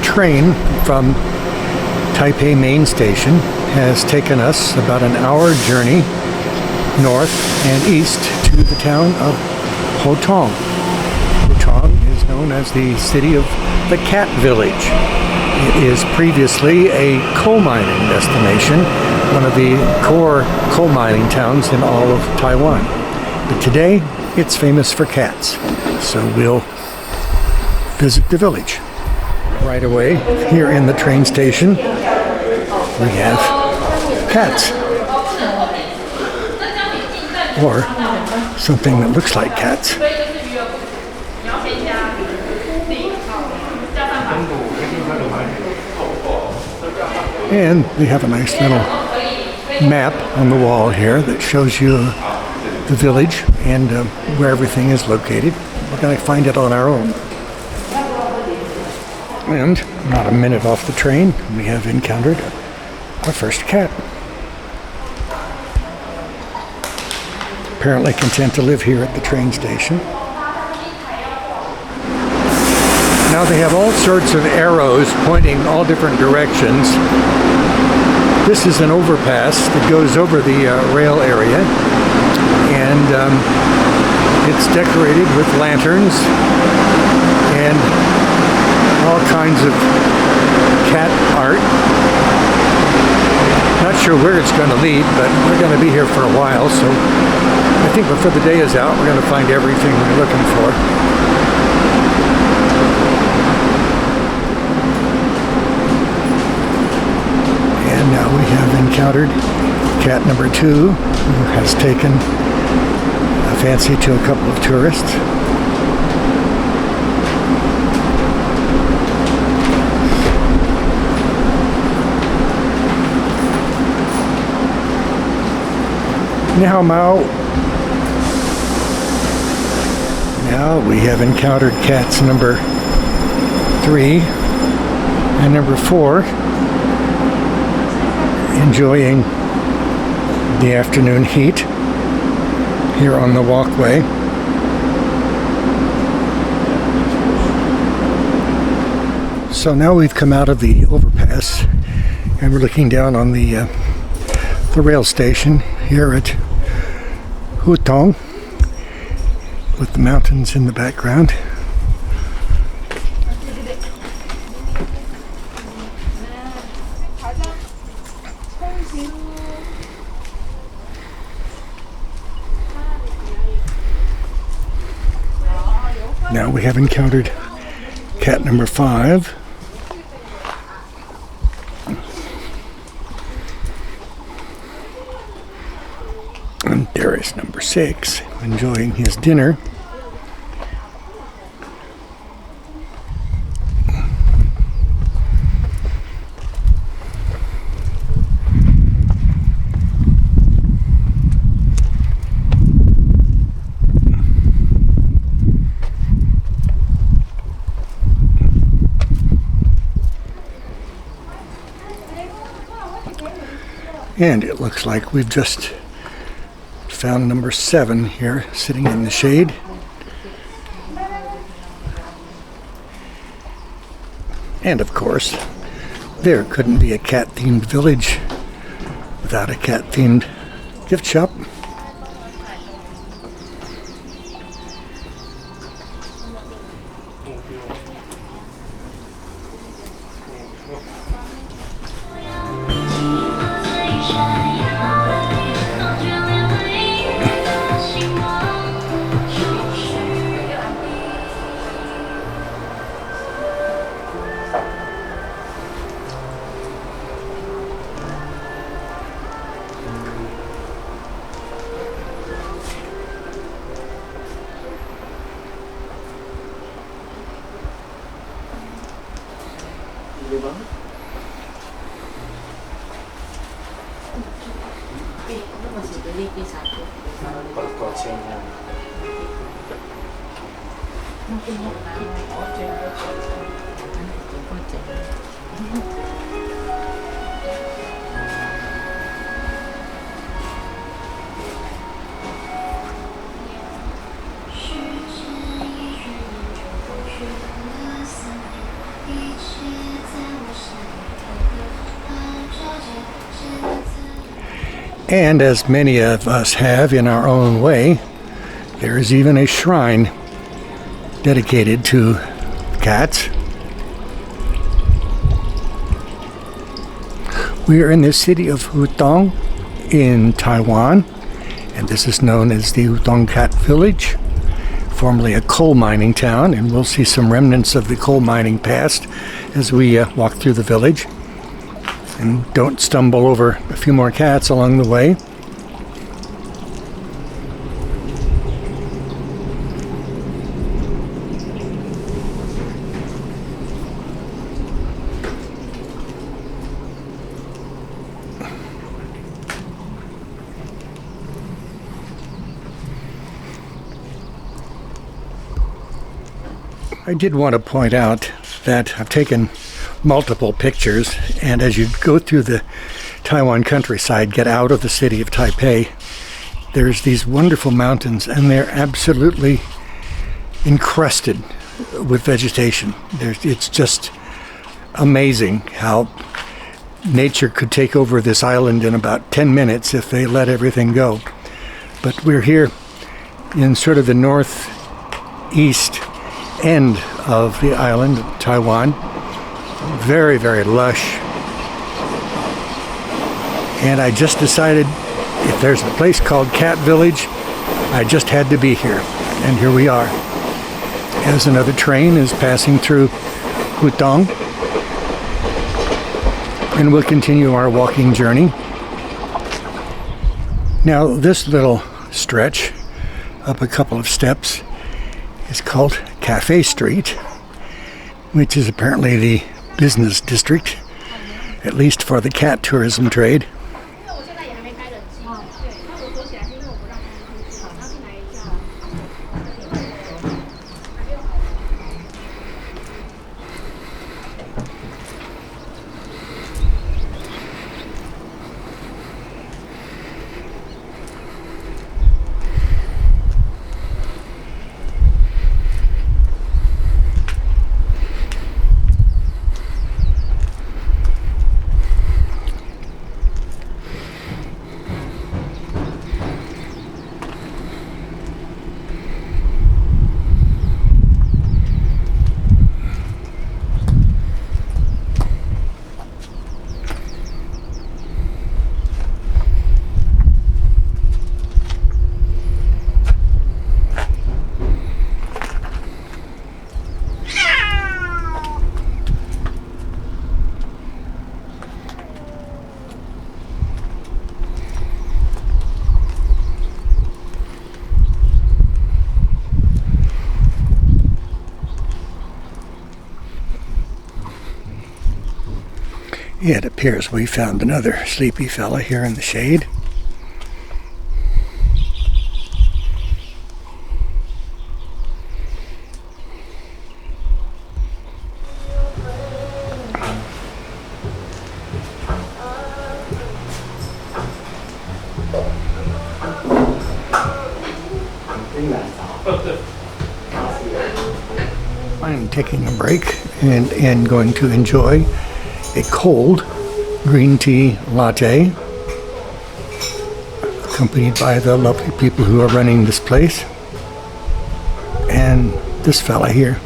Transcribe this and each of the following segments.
train from Taipei main station has taken us about an hour journey north and east to the town of Houtong. Houtong is known as the city of the Cat Village. It is previously a coal mining destination, one of the core coal mining towns in all of Taiwan. But today, it's famous for cats, so we'll visit the village. Right away, here in the train station, we have cats. Or something that looks like cats. And we have a nice little map on the wall here that shows you the village and where everything is located. We're going to find it on our own. And not a minute off the train, we have encountered our first cat. Apparently content to live here at the train station. Now they have all sorts of arrows pointing all different directions. This is an overpass that goes over the rail area, and it's decorated with lanterns and all kinds of cat art. Not sure where it's going to lead, but we're going to be here for a while, so I think before the day is out, we're going to find everything we're looking for. And now we have encountered cat number 2, who has taken a fancy to a couple of tourists. Now, Mao. Now we have encountered cats number 3 and number 4, enjoying the afternoon heat here on the walkway. So now we've come out of the overpass and we're looking down on the rail station here at Houtong, with the mountains in the background. Now we have encountered cat number 5. And there is number 6, enjoying his dinner. And it looks like we've just found number 7 here, sitting in the shade. And of course, there couldn't be a cat-themed village without a cat-themed gift shop. And as many of us have in our own way, there is even a shrine dedicated to cats. We are in the city of Houtong in Taiwan, and this is known as the Houtong Cat Village, formerly a coal mining town, and we'll see some remnants of the coal mining past as we walk through the village. And don't stumble over a few more cats along the way. I did want to point out that I've taken multiple pictures, and as you go through the Taiwan countryside, get out of the city of Taipei, there's these wonderful mountains, and they're absolutely encrusted with vegetation. It's just amazing how nature could take over this island in about 10 minutes if they let everything go. But we're here in sort of the northeast end of the island of Taiwan. Very, very lush. And I just decided if there's a place called Cat Village, I just had to be here. And here we are. As another train is passing through Houtong. And we'll continue our walking journey. Now, this little stretch up a couple of steps is called Cafe Street, which is apparently the business district, at least for the cat tourism trade. It appears we found another sleepy fella here in the shade. I'm taking a break and going to enjoy a cold green tea latte, accompanied by the lovely people who are running this place, and this fella here.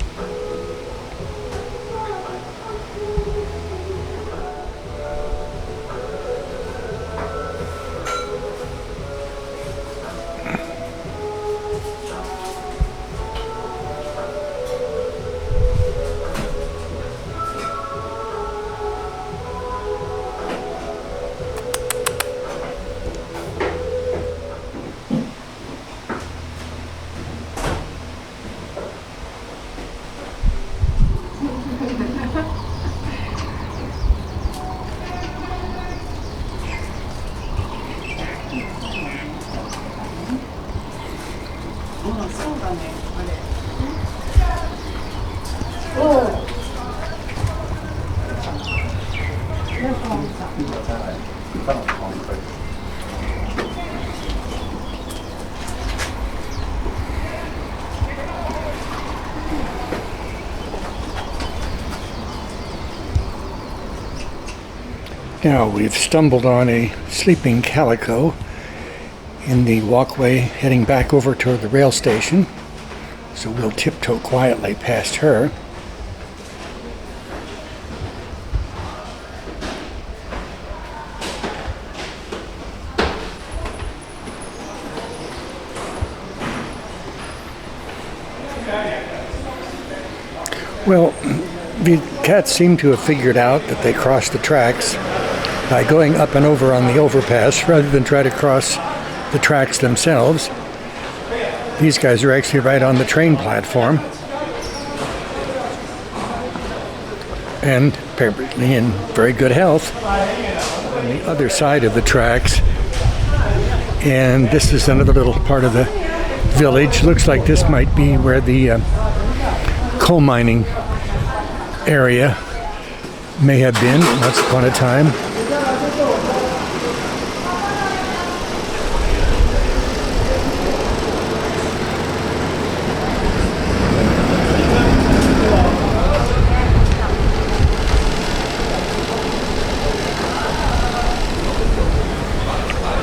Now we've stumbled on a sleeping calico in the walkway heading back over toward the rail station, so we'll tiptoe quietly past her. Well, the cats seem to have figured out that they crossed the tracks by going up and over on the overpass rather than try to cross the tracks themselves. These guys are actually right on the train platform and apparently in very good health on the other side of the tracks. And this is another little part of the village. Looks like this might be where the coal mining area may have been once upon a time.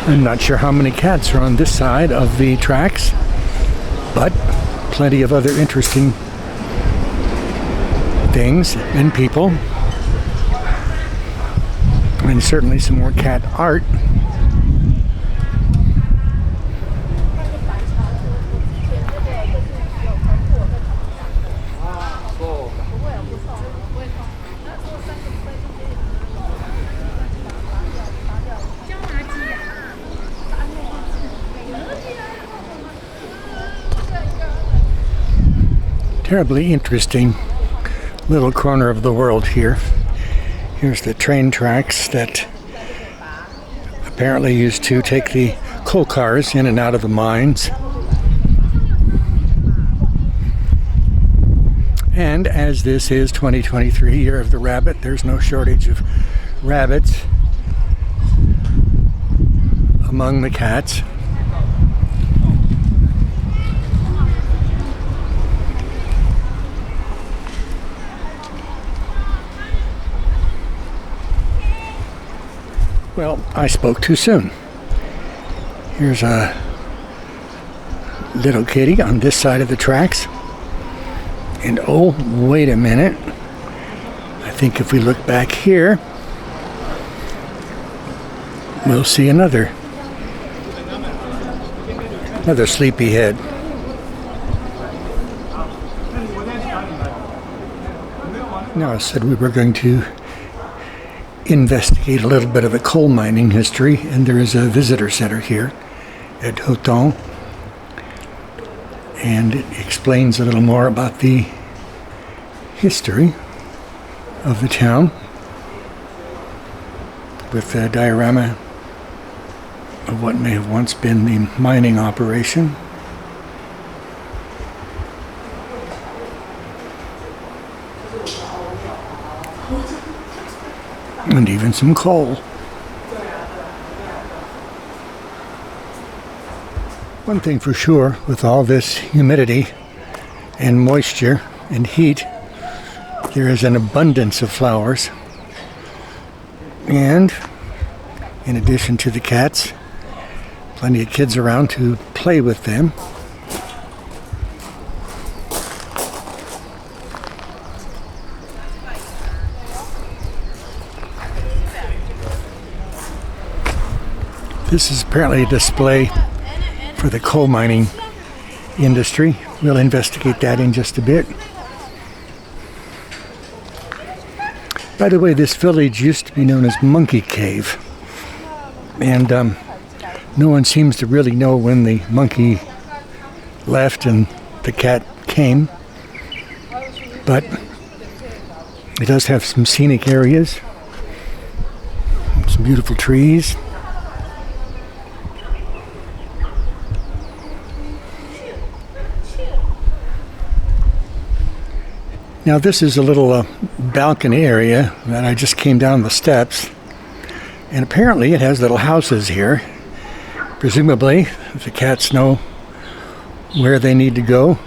I'm not sure how many cats are on this side of the tracks, but plenty of other interesting things and people, and certainly some more cat art. Terribly interesting little corner of the world here. Here's the train tracks that apparently used to take the coal cars in and out of the mines. And as this is 2023, year of the rabbit, there's no shortage of rabbits among the cats. Well, I spoke too soon. Here's a little kitty on this side of the tracks. And oh, wait a minute. I think if we look back here, we'll see another sleepyhead. Now, I said we were going to investigate a little bit of the coal mining history, and there is a visitor center here at Houtong, and it explains a little more about the history of the town with a diorama of what may have once been the mining operation. And even some coal. One thing for sure, with all this humidity and moisture and heat, there is an abundance of flowers. And in addition to the cats, plenty of kids around to play with them. This is apparently a display for the coal mining industry. We'll investigate that in just a bit. By the way, this village used to be known as Monkey Cave. And no one seems to really know when the monkey left and the cat came. But it does have some scenic areas, some beautiful trees. Now this is a little balcony area that I just came down the steps, and apparently it has little houses here. Presumably the cats know where they need to go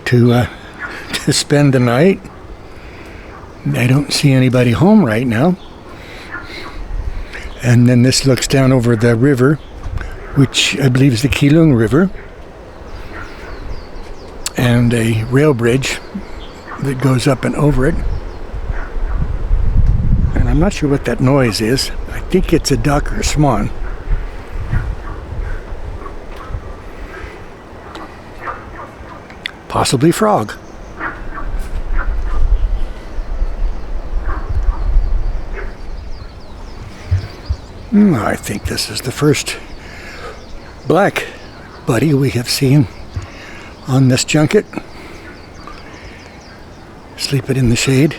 to spend the night. I don't see anybody home right now. And then this looks down over the river, which I believe is the Keelung River, and a rail bridge that goes up and over it. And I'm not sure what that noise is. I think it's a duck or a swan. Possibly frog. I think this is the first black buddy we have seen on this junket. Sleeping in the shade.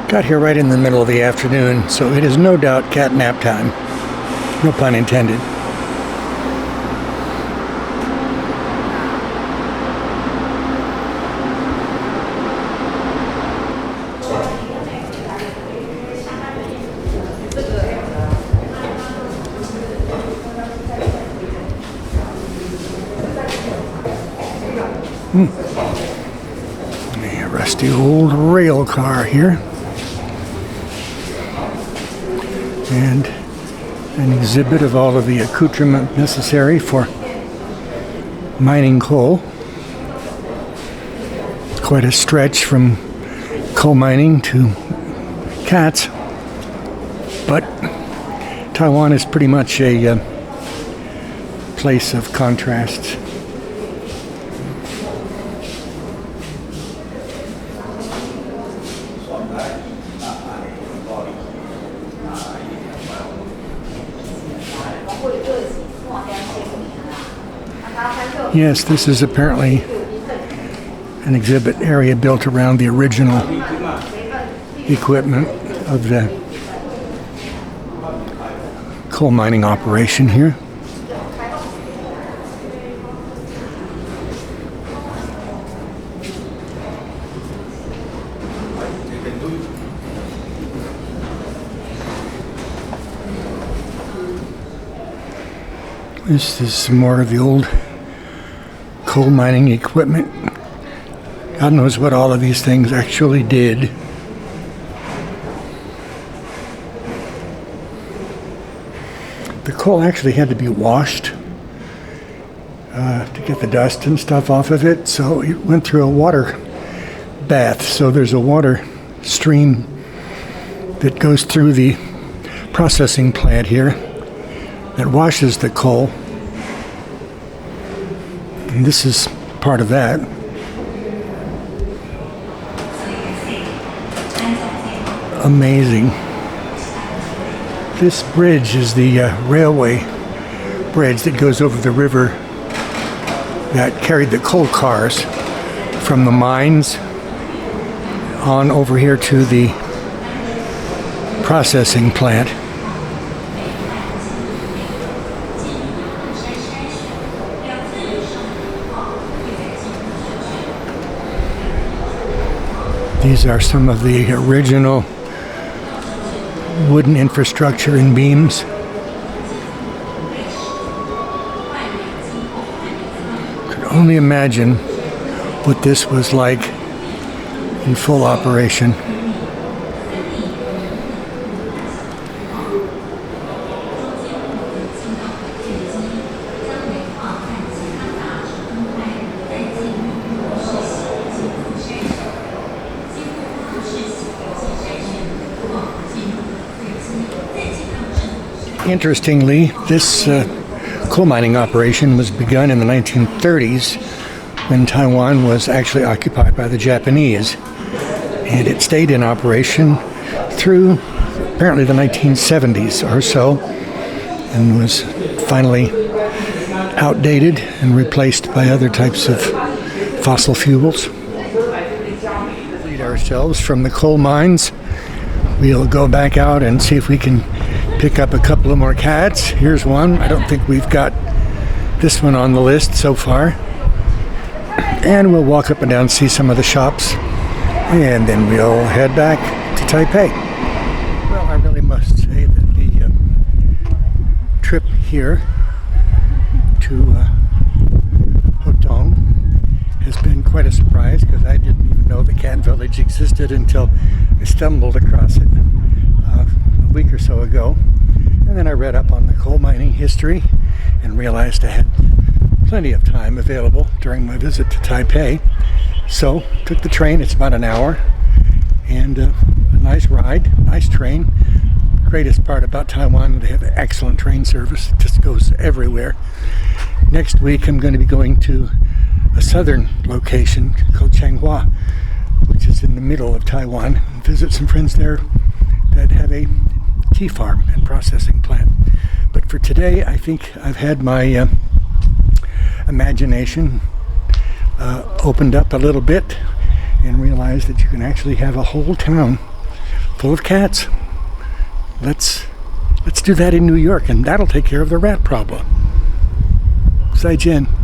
Got here right in the middle of the afternoon, so it is no doubt cat nap time. No pun intended. A rusty old rail car here, and an exhibit of all of the accoutrement necessary for mining coal. It's quite a stretch from coal mining to cats, but Taiwan is pretty much a place of contrasts. Yes, this is apparently an exhibit area built around the original equipment of the coal mining operation here. This is some more of the old coal mining equipment. God knows what all of these things actually did. The coal actually had to be washed to get the dust and stuff off of it, so it went through a water bath. So there's a water stream that goes through the processing plant here that washes the coal. And this is part of that. Amazing. This bridge is the railway bridge that goes over the river that carried the coal cars from the mines on over here to the processing plant. These are some of the original wooden infrastructure and beams. Could only imagine what this was like in full operation. Interestingly, this coal mining operation was begun in the 1930s when Taiwan was actually occupied by the Japanese. And it stayed in operation through apparently the 1970s or so and was finally outdated and replaced by other types of fossil fuels. Lead ourselves from the coal mines. We'll go back out and see if we can pick up a couple of more cats. Here's one. I don't think we've got this one on the list so far. And we'll walk up and down and see some of the shops. And then we'll head back to Taipei. Well, I really must say that the trip here to Houtong has been quite a surprise because I didn't even know the cat village existed until I stumbled across it a week or so ago. And then I read up on the coal mining history and realized I had plenty of time available during my visit to Taipei. So took the train. It's about an hour, and a nice ride, nice train. Greatest part about Taiwan, they have excellent train service. It just goes everywhere. Next week I'm going to be going to a southern location called Changhua, which is in the middle of Taiwan, and visit some friends there that have a tea farm and processing plant. But for today, I think I've had my imagination opened up a little bit and realized that you can actually have a whole town full of cats. Let's do that in New York, and that'll take care of the rat problem. 再见。